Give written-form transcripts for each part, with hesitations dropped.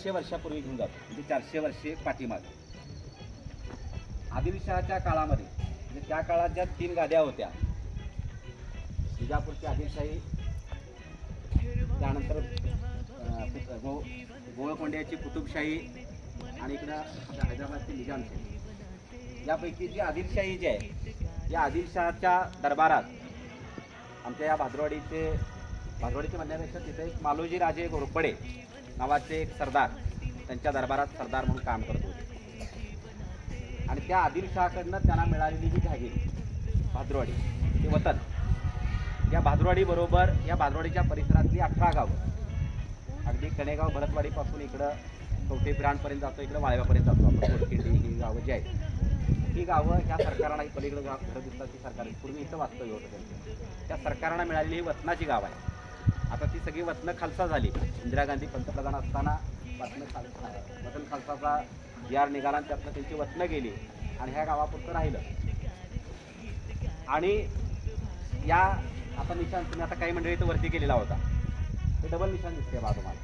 400 वर्षापूर्वी घेऊन जातो, म्हणजे 400 वर्षे पाठीमाग. आदिलशहाच्या काळामध्ये म्हणजे त्या काळात ज्या 3 गाद्या होत्या, विजापूरची आदिलशाही, त्यानंतर गोवळकोंड्याची कुतुबशाही आणि इकडं हैदराबादची निजामशाही, यापैकी जी आदिलशाही जी आहे, या आदिलशहाच्या दरबारात आमच्या या भादरवाडीचे म्हणण्यापेक्षा तिथे एक मालोजी राजे घोरपडे नावाचे एक सरदार त्यांच्या दरबारात सरदार म्हणून काम करत होते. आणि त्या आदिलशहाकडनं त्यांना मिळालेली जी जहागिरी भादरवाडी ते वतन, या भादरवाडीबरोबर या भादरवाडीच्या परिसरातली 18 गावं, अगदी कणेगाव भरतवाडीपासून इकडं कवठे पिराणपर्यंत जातो, इकडं वाळव्यापर्यंत जातो आपण, कोटकेंडी ही गावं जी आहेत, ही गावं ह्या सरकारांना पलीकडे घरं दिसतात, ती सरकार पूर्वी इथं वास्तव्य होतं त्यांचं, त्या सरकारांना मिळालेली ही वतनाची गाव आहे. आता ती सगळी वतनं खालसा झाली. इंदिरा गांधी पंतप्रधान असताना वतन खालसाचा जी निघाला आणि त्यातनं त्यांची वतनं गेली आणि ह्या गावापुरतं राहिलं. आणि या आता निशाण तुम्ही आता काही मंडळी तर वरती केलेला होता, ते डबल निशाण दिसते बा तुम्हाला.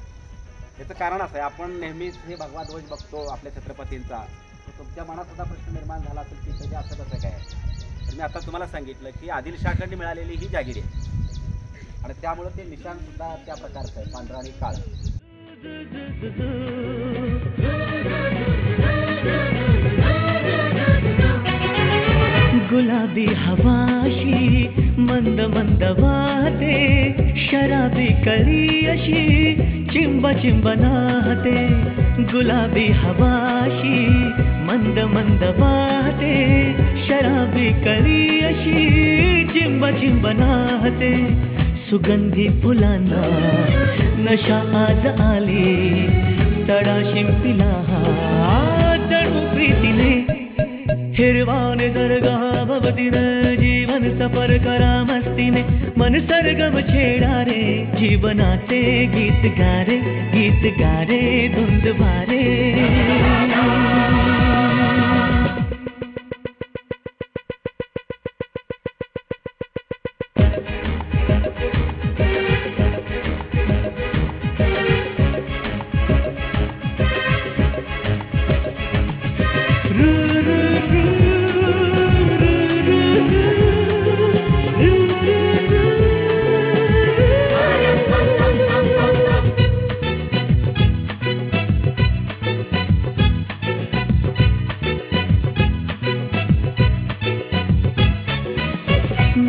याचं कारण असं आहे, आपण नेहमीच हे भगवा ध्वज बघतो आपल्या छत्रपतींचा, तर तुमच्या मनात सुद्धा प्रश्न निर्माण झाला असेल की त्याचे असं कसं काय. तर मी आता तुम्हाला सांगितलं की आदिलशहाकडे मिळालेली ही जागिरी आहे आणि त्यामुळे ते निशाण सुद्धा त्या प्रकारचं आहे, पांढरा आणि काळा. गुलाबी हवाशी मंद मंद वाहते, शराबी कळी अशी चिंब चिंब नाहते. गुलाबी हवाशी मंद मंद वाहते, शराबी कळी अशी चिंब चिंब नाहते. सुगंधी फुलांना नशा आज आली, तडा शिंपिला जणू प्रीतीने. हिरवाने जरगा भवतीने जीवन सफर करा मस्तीने, मन सरगम छेडा रे जीवनाचे गीत गारे, गीत गारे धुंद भारे.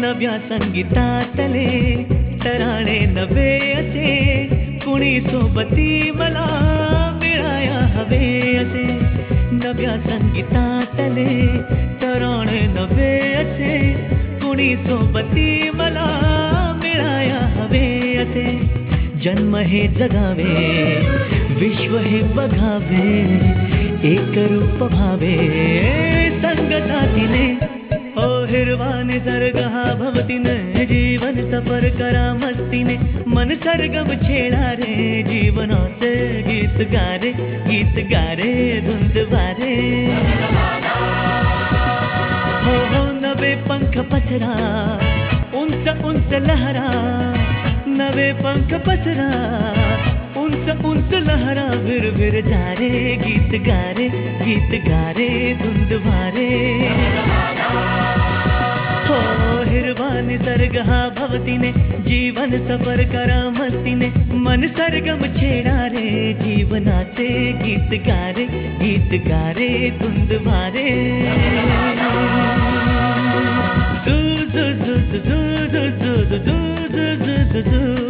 नव्या संगीतातले तराणे नवे असे, कुणी सोबती मला मिळाया हवे असे. नव्या संगीतातले तराणे नवे असे, कुणी सोबती मला मिळाया हवे असे. जन्म हे जगावे, विश्व हे बघावे, एक रूप भावे संगतातीने. ओ हिरवाने सरगा भवतीने जीवन सफर करा मस्तीने, मन सरगम छेडा रे जीवनाचे गीत गारे, गीत गारे धुंद वारे. हो हो नवे पंख पसरा, उंच उंच लहरा, नवे पंख पसरा, उंच उंच लहरा, विर विर जारे गीत गारे, गीत गारे धुंद वारे. हो हिरवा निसर्ग हा भवतीने जीवन सफर करा मस्तीने, मन सरगम छेडा रे जीवनाचे गीत गारे, गीत गारे धुंद वारे. झू झू झू झू झू झू झू झू झू झू.